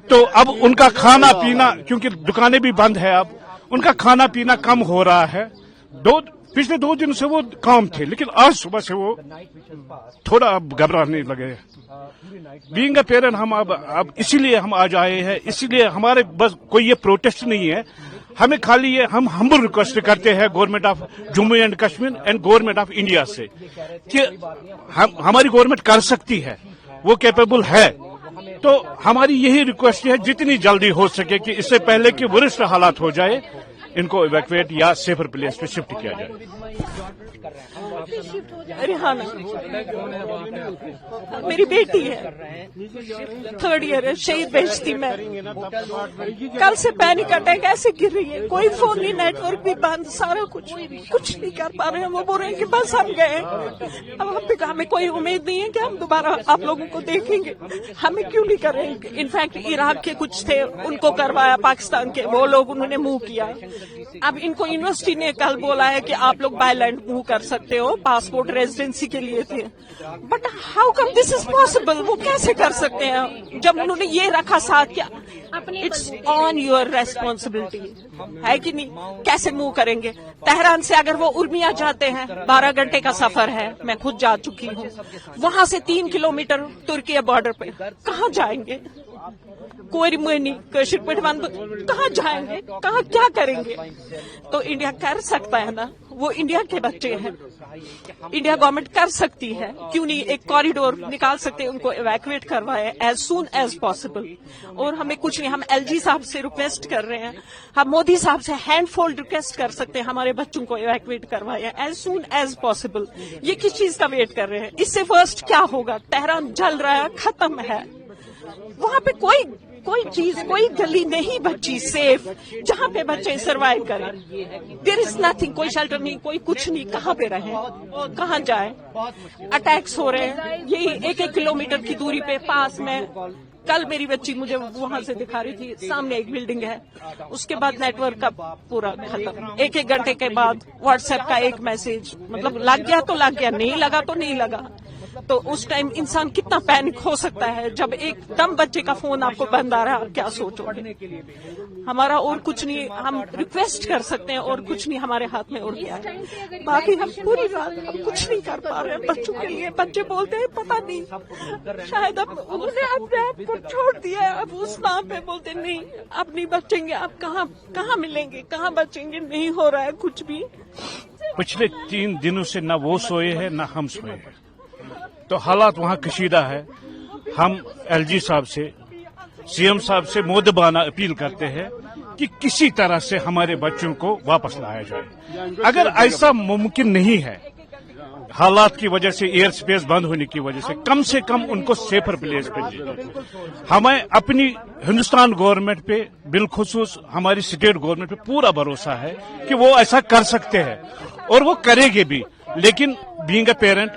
तो अब उनका खाना पीना, क्योंकि दुकानें भी बंद है, अब उनका खाना पीना कम हो रहा है। पिछले 2 दिन से वो काम थे, लेकिन आज सुबह से वो थोड़ा अब घबराने लगे। बीइंग अ पेरेंट हम अब इसीलिए हम आज आए हैं, इसीलिए हमारे बस कोई ये प्रोटेस्ट नहीं है, हमें खाली ये हम हम्बल रिक्वेस्ट करते हैं government of Jammu and Kashmir and government of India से कि हमारी गवर्नमेंट कर सकती है, वो कैपेबल है। तो हमारी यही रिक्वेस्ट है जितनी जल्दी हो सके कि इससे पहले कि वरिष्ठ हालात हो जाए, इनको इवैक्यूएट या सेफर प्लेस पे शिफ्ट किया जाए। रिहाना मेरी बेटी है, 3rd ईयर है, शहीद बेचती मैं। कल से पैनिक अटैक ऐसे गिर रही है, कोई फोन नहीं, नेटवर्क भी बंद, सारा कुछ नहीं कर पा रहे हैं। वो बोल रहे हैं कि बस हम गए, अब हमें कोई उम्मीद नहीं है कि हम दोबारा आप लोगों को देखेंगे। हमें क्यों नहीं कर रहे? इनफैक्ट इराक के कुछ थे, उनको करवाया, पाकिस्तान के वो लोग, उन्होंने मूव किया। अब इनको यूनिवर्सिटी ने कल बोला है कि आप लोग बाय लैंड मूव कर सकते हो, पासपोर्ट रेजिडेंसी के लिए थे। But how come this is possible? वो कैसे कर सकते हैं जब उन्होंने ये रखा साथ? क्या इट्स ऑन योर रेस्पॉन्सिबिलिटी है कि नहीं? कैसे मूव करेंगे? तेहरान से अगर वो उर्मिया जाते हैं, 12 घंटे का सफर है, मैं खुद जा चुकी हूँ। वहां से 3 किलोमीटर तुर्की बॉर्डर पे कहाँ जाएंगे? कोई मनी कहाँ जाएंगे? कहाँ क्या करेंगे? तो इंडिया कर सकता है ना, वो इंडिया के बच्चे हैं, इंडिया गवर्नमेंट कर सकती है। क्यों नहीं एक कॉरिडोर निकाल सकते हैं, उनको इवैक्यूएट करवाए एज सून एज पॉसिबल। और हमें कुछ नहीं, हम एलजी साहब से रिक्वेस्ट कर रहे हैं, हम मोदी साहब से हैंडफोल्ड रिक्वेस्ट कर सकते हैं, हमारे बच्चों को इवैक्यूएट करवाए एज सून एज पॉसिबल। ये किस चीज का वेट कर रहे हैं? इससे फर्स्ट क्या होगा? तेहरान जल रहा है, खत्म है, वहां पे कोई चीज, कोई गली नहीं बची सेफ जहां पे बच्चे सर्वाइव करें। देयर इज नथिंग, कोई शेल्टर नहीं, कोई कुछ नहीं, कहाँ पे रहे, कहाँ जाए? अटैक्स हो रहे हैं यही 1-1 किलोमीटर की दूरी पे पास में। कल मेरी बच्ची मुझे वहां से दिखा रही थी, सामने एक बिल्डिंग है, उसके बाद नेटवर्क का पूरा खत्म। 1-1 घंटे के बाद व्हाट्सएप का एक मैसेज, मतलब लग गया तो लग गया, नहीं लगा तो नहीं लगा। तो उस टाइम इंसान कितना पैनिक हो सकता है जब एकदम बच्चे का फोन आपको बंद आ रहा है, क्या सोचोगे? हमारा और कुछ नहीं, हम रिक्वेस्ट कर सकते हैं और कुछ नहीं हमारे हाथ में और क्या है। बाकी हम पूरी रात हम कुछ नहीं कर पा रहे हैं बच्चों के लिए। बच्चे बोलते हैं पता नहीं, शायद अब उन्होंने अपने आप को छोड़ दिया, अब उस नाम पे बोलते नहीं अब नहीं बचेंगे, अब कहाँ मिलेंगे, कहाँ बचेंगे? नहीं हो रहा है कुछ भी। पिछले 3 दिनों से न वो सोए हैं न हम सोए हैं, तो हालात वहाँ कशीदा है। हम एलजी साहब से, सीएम साहब से मोदबाना अपील करते हैं कि किसी तरह से हमारे बच्चों को वापस लाया जाए। अगर ऐसा मुमकिन नहीं है, हालात की वजह से, एयर स्पेस बंद होने की वजह से कम उनको सेफर प्लेस पे ले। हमें अपनी हिंदुस्तान गवर्नमेंट पे, बिलखुसूस हमारी स्टेट गवर्नमेंट पे पूरा भरोसा है कि वो ऐसा कर सकते हैं और वो करेंगे भी। लेकिन बीइंग अ पेरेंट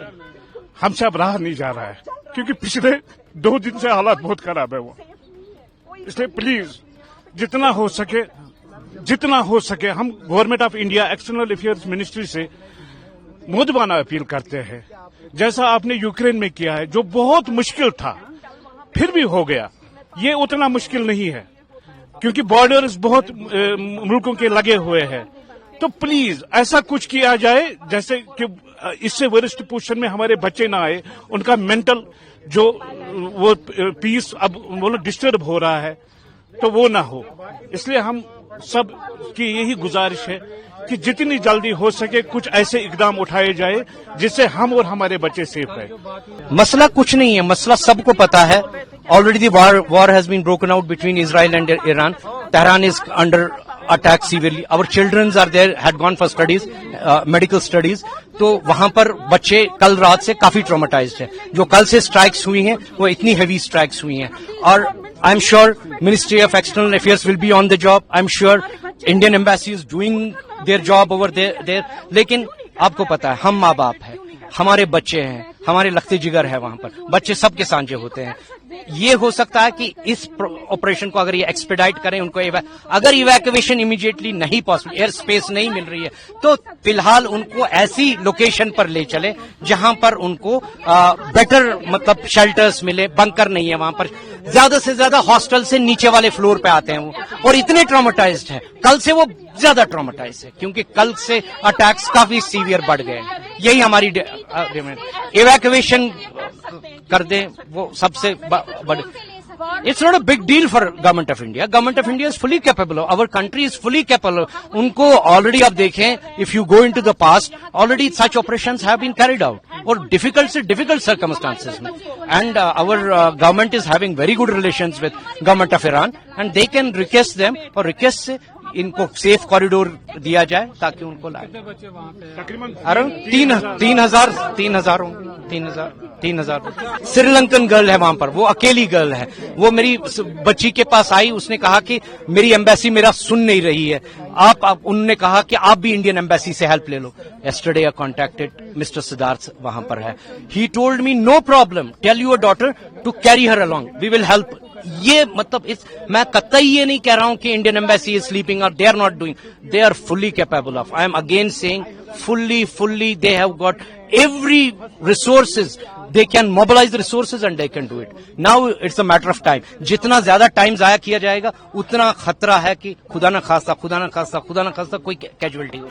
हमसे अब रहा नहीं जा रहा है, क्योंकि पिछले 2 दिन से हालात बहुत खराब है वो। इसलिए प्लीज जितना हो सके हम government of India external affairs ministry से मोदबाना अपील करते हैं, जैसा आपने यूक्रेन में किया है, जो बहुत मुश्किल था फिर भी हो गया। ये उतना मुश्किल नहीं है क्योंकि बॉर्डर्स बहुत मुल्कों के लगे हुए हैं। तो प्लीज ऐसा कुछ किया जाए जैसे कि इससे वरिष्ठ पोजीशन में हमारे बच्चे ना आए, उनका मेंटल जो वो पीस अब वो डिस्टर्ब हो रहा है तो वो ना हो। इसलिए हम सब की यही गुजारिश है कि जितनी जल्दी हो सके कुछ ऐसे इकदाम उठाए जाए जिससे हम और हमारे बच्चे सेफ रहे। मसला कुछ नहीं है, मसला सबको पता है। Already the war has been broken out between Israel and Iran. Tehran is under attack severely. Our children are there, had gone for studies, medical studies. तो वहां पर बच्चे कल रात से काफी ट्रॉमेटाइज्ड हैं। जो कल से स्ट्राइक्स हुई हैं वो इतनी हेवी स्ट्राइक्स हुई हैं, और I am sure ministry of external affairs will be on the job. I am sure Indian embassy is doing their job over there. लेकिन आपको पता है, हम माँ बाप हैं, हमारे बच्चे हैं, हमारे लखते जिगर है, वहां पर बच्चे सबके सांझे होते हैं। یہ ہو سکتا ہے کہ اس آپریشن کو اگر یہ ایکسپیڈائٹ کریں, ان کو اگر ایویکویشن امیڈیٹلی نہیں پاسبل, ایئر اسپیس نہیں مل رہی ہے, تو فی الحال ان کو ایسی لوکیشن پر لے چلے جہاں پر ان کو بیٹر مطلب شیلٹرز ملے, بنکر نہیں ہے وہاں پر. زیادہ سے زیادہ ہاسٹل سے نیچے والے فلور پہ آتے ہیں وہ, اور اتنے ٹرامیٹائزڈ ہیں, کل سے وہ زیادہ ٹرامیٹائز ہے کیونکہ کل سے اٹیکس کافی سیویئر بڑھ گئے ہیں. یہی ہماری ایویکویشن کر دیں, وہ سب سے بڑے. It's not a big deal for Government of India. Government of India is fully capable. Our country is fully capable. انko already آپ دیکھیں, if you go into the past, already such operations have been carried out. اور difficult سے difficult circumstances میں. And our government is having very good relations with Government of Iran, and they can request them, اور request سے ان کو safe corridor دیا جائے تاکہ ان کو لائے. تین ہزار سری لنکن گرل ہے وہاں پر, وہ اکیلی گرل ہے. وہ میری بچی کے پاس آئی, اس نے کہا کہ میری ایمبیسی میرا سن نہیں رہی ہے, انہوں نے کہا کہ آپ بھی انڈین ایمبیسی سے ہیلپ لے لو. Yesterday I contacted Mr. Siddharth, وہاں پر ہے. He told me no problem, tell your daughter to carry her along, we will help. یہ مطلب میں قطعی یہ نہیں کہہ رہا ہوں کہ انڈین ایمبیسی از سلیپنگ اور they are not doing, they are fully capable of. I am again seeing fully they have got every resources, they can mobilize the resources and they can do it. Now it's a matter of time. جتنا زیادہ time ضائع کیا جائے گا اتنا خطرہ ہے کہ خدا نہ خواستہ کوئی کیجویلٹی ہو.